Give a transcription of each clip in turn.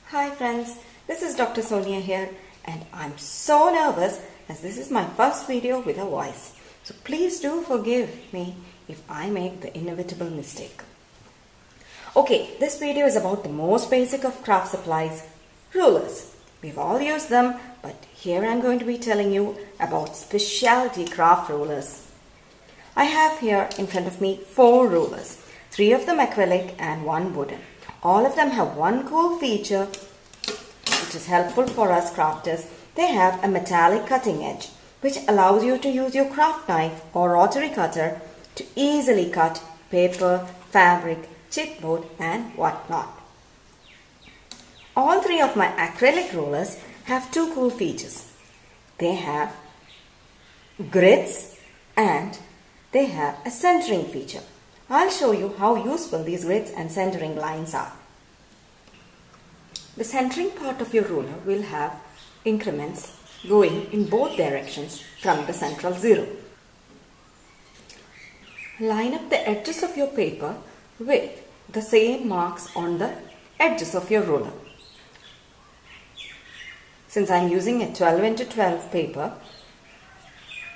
Hi friends, this is Dr. Sonia here and I'm so nervous as this is my first video with a voice. So please do forgive me if I make the inevitable mistake. Okay, this video is about the most basic of craft supplies, rulers. We've all used them, but here I'm going to be telling you about specialty craft rulers. I have here in front of me 4 rulers, 3 of them acrylic and 1 wooden. All of them have one cool feature which is helpful for us crafters. They have a metallic cutting edge which allows you to use your craft knife or rotary cutter to easily cut paper, fabric, chipboard and whatnot. All 3 of my acrylic rulers have 2 cool features. They have grids and they have a centering feature. I'll show you how useful these grids and centering lines are. The centering part of your ruler will have increments going in both directions from the central zero. Line up the edges of your paper with the same marks on the edges of your ruler. Since I'm using a 12x12 paper,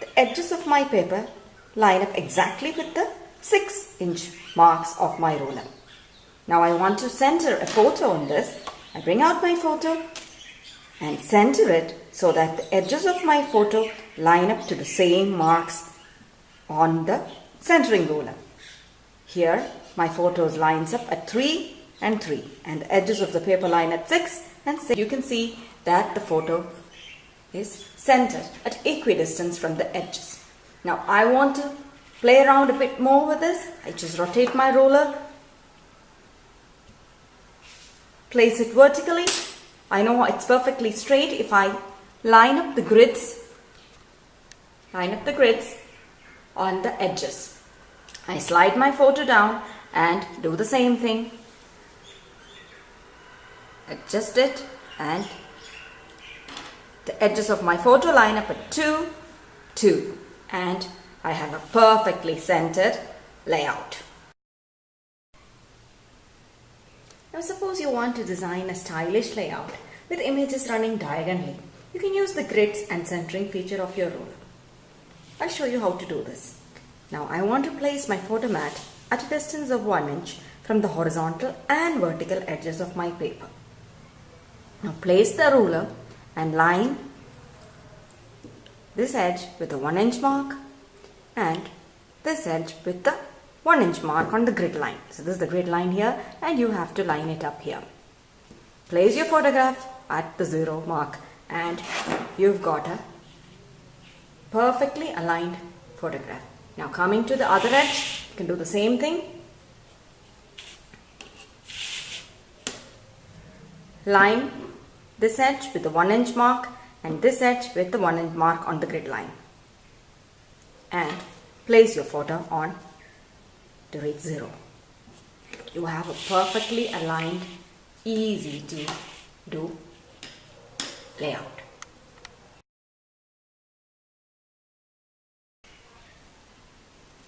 the edges of my paper line up exactly with the 6-inch marks of my ruler. Now I want to center a photo on this. I bring out my photo and center it so that the edges of my photo line up to the same marks on the centering ruler. Here my photos lines up at 3 and 3 and the edges of the paper line at 6 and 6. You can see that the photo is centered at equidistance from the edges. Now I want to play around a bit more with this. I just rotate my ruler, place it vertically. I know it's perfectly straight if I line up the grids on the edges. I slide my photo down and do the same thing. Adjust it and the edges of my photo line up at 2, 2 and I have a perfectly centered layout. Now suppose you want to design a stylish layout with images running diagonally. You can use the grids and centering feature of your ruler. I'll show you how to do this. Now I want to place my photo mat at a distance of 1 inch from the horizontal and vertical edges of my paper. Now place the ruler and line this edge with a 1-inch mark and this edge with the 1-inch mark on the grid line. So this is the grid line here and you have to line it up here. Place your photograph at the 0 mark and you've got a perfectly aligned photograph. Now coming to the other edge, you can do the same thing. Line this edge with the 1-inch mark and this edge with the 1-inch mark on the grid line. And place your photo on to reach 0. You have a perfectly aligned, easy to do layout.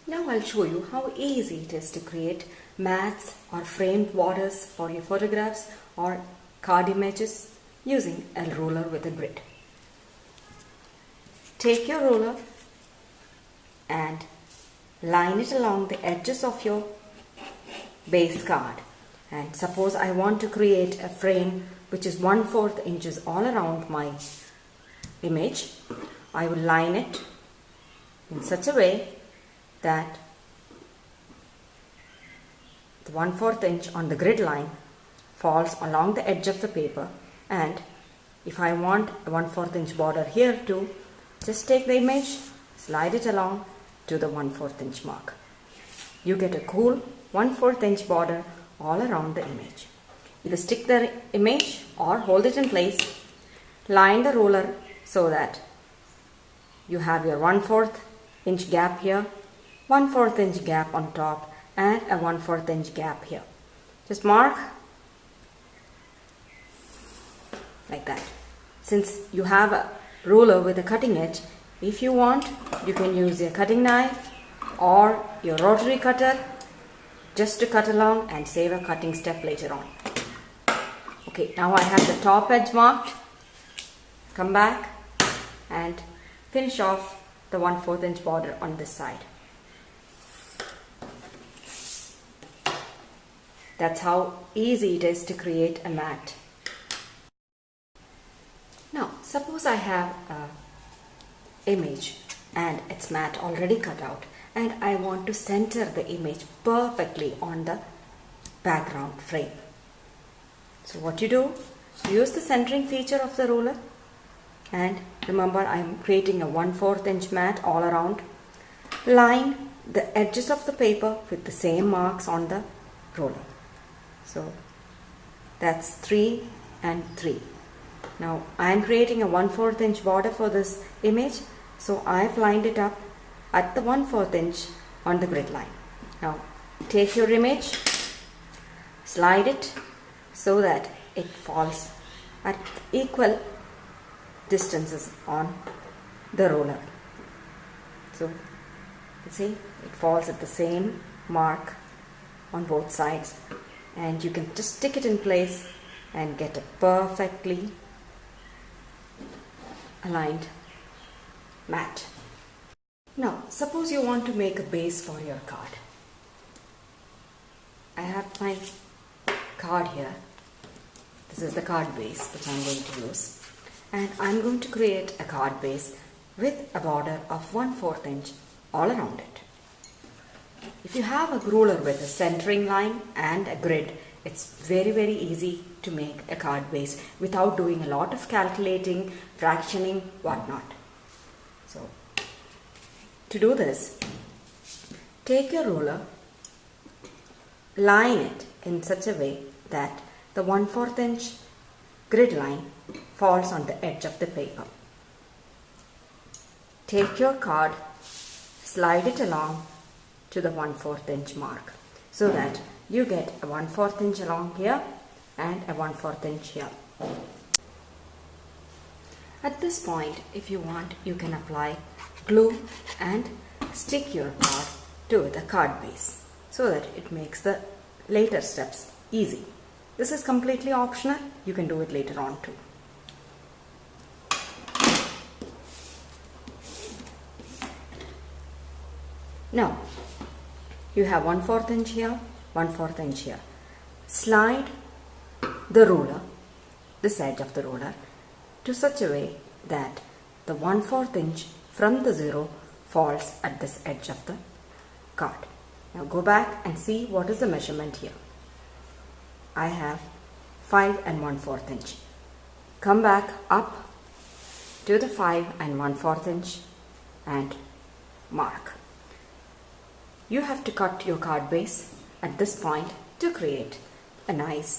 Now I'll show you how easy it is to create mats or framed borders for your photographs or card images using a ruler with a grid. Take your ruler and line it along the edges of your base card. And suppose I want to create a frame which is 1/4 inches all around my image. I will line it in such a way that the 1/4 inch on the grid line falls along the edge of the paper, and if I want a 1/4 inch border here too, just take the image, slide it along to the 1/4 inch mark. You get a cool 1/4 inch border all around the image. Either stick the image or hold it in place. Line the ruler so that you have your 1/4 inch gap here, 1/4 inch gap on top and a 1/4 inch gap here. Just mark like that. Since you have a ruler with a cutting edge, if you want, you can use your cutting knife or your rotary cutter just to cut along and save a cutting step later on. Okay, now I have the top edge marked. Come back and finish off the 1/4 inch border on this side. That's how easy it is to create a mat. Now, suppose I have an image and its mat already cut out, and I want to center the image perfectly on the background frame. So what you do, use the centering feature of the ruler, and remember I am creating a 1/4 inch mat all around. Line the edges of the paper with the same marks on the ruler. So that's 3 and 3. Now I am creating a 1/4 inch border for this image, so I've lined it up at the 1/4 inch on the grid line. Now take your image, slide it so that it falls at equal distances on the ruler. So you see it falls at the same mark on both sides, and you can just stick it in place and get a perfectly aligned mat. Now suppose you want to make a base for your card. I have my card here. This is the card base which I'm going to use, and I'm going to create a card base with a border of 1/4 inch all around it. If you have a ruler with a centering line and a grid, it's very easy to make a card base without doing a lot of calculating, fractioning, whatnot. So to do this, take your ruler, line it in such a way that the 1/4 inch grid line falls on the edge of the paper. Take your card, slide it along to the 1/4 inch mark so that you get a 1/4 inch along here and a 1/4 inch here. At this point, if you want, you can apply glue and stick your card to the card base so that it makes the later steps easy. This is completely optional. You can do it later on too. Now, you have 1/4 inch here, 1/4 inch here. Slide the ruler, this edge of the ruler, to such a way that the 1/4 inch from the 0 falls at this edge of the card. Now go back and see what is the measurement here. I have 5 and 1/4 inch. Come back up to the 5 and 1/4 inch and mark. You have to cut your card base at this point to create a nice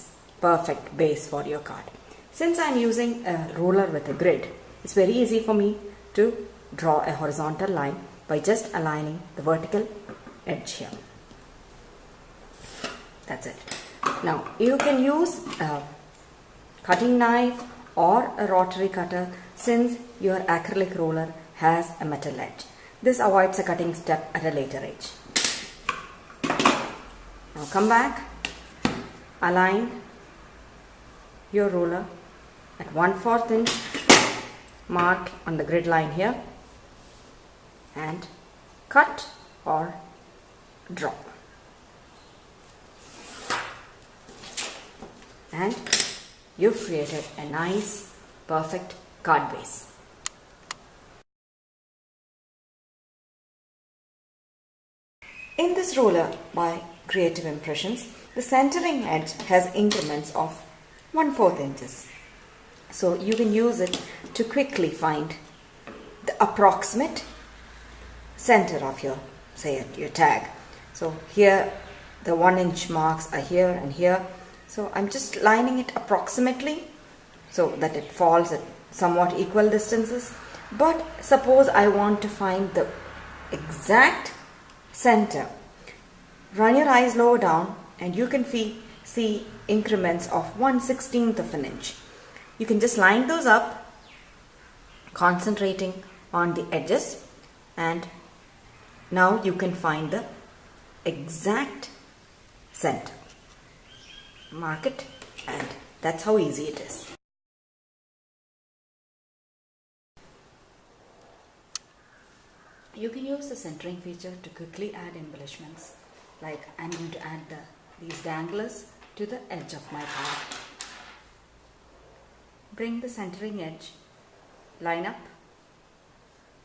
perfect base for your card. Since I am using a ruler with a grid, it's very easy for me to draw a horizontal line by just aligning the vertical edge here. That's it. Now you can use a cutting knife or a rotary cutter since your acrylic ruler has a metal edge. This avoids a cutting step at a later age. Now come back, align your ruler at 1/4 inch mark on the grid line here and cut or draw. And you've created a nice perfect card base. In this ruler by Creative Impressions, the centering edge has increments of 1/4 inches. So you can use it to quickly find the approximate center of your, say, your tag. So here the 1 inch marks are here and here. So I'm just lining it approximately so that it falls at somewhat equal distances. But suppose I want to find the exact center. Run your eyes lower down and you can see increments of 1/16 of an inch. You can just line those up, concentrating on the edges, and now you can find the exact center. Mark it and That's how easy it is. You can use the centering feature to quickly add embellishments. Like I'm going to add these danglers to the edge of my card. Bring the centering edge, line up.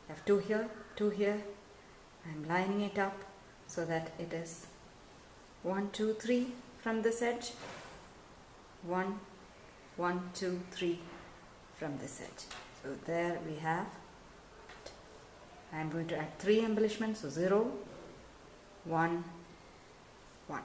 I have two here. I'm lining it up so that it is 1, 2, 3 from this edge. 1, 1, 2, 3 from this edge. So there we have. I'm going to add 3 embellishments. So 0, 1, 1.